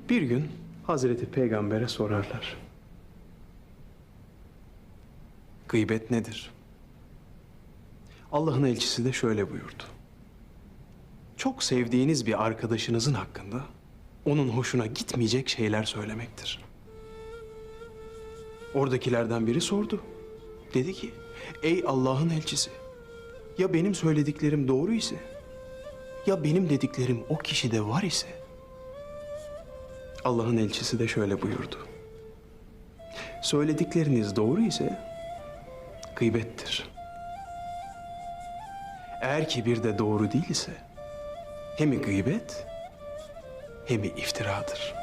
Bir gün Hazreti Peygamber'e sorarlar. Gıybet nedir? Allah'ın elçisi de şöyle buyurdu. Çok sevdiğiniz bir arkadaşınızın hakkında onun hoşuna gitmeyecek şeyler söylemektir. Oradakilerden biri sordu. Dedi ki, ey Allah'ın elçisi, ya benim söylediklerim doğru ise, ya benim dediklerim o kişide var ise? Allah'ın elçisi de şöyle buyurdu. Söyledikleriniz doğru ise gıybettir. Eğer ki bir de doğru değil ise hem gıybet hem iftiradır.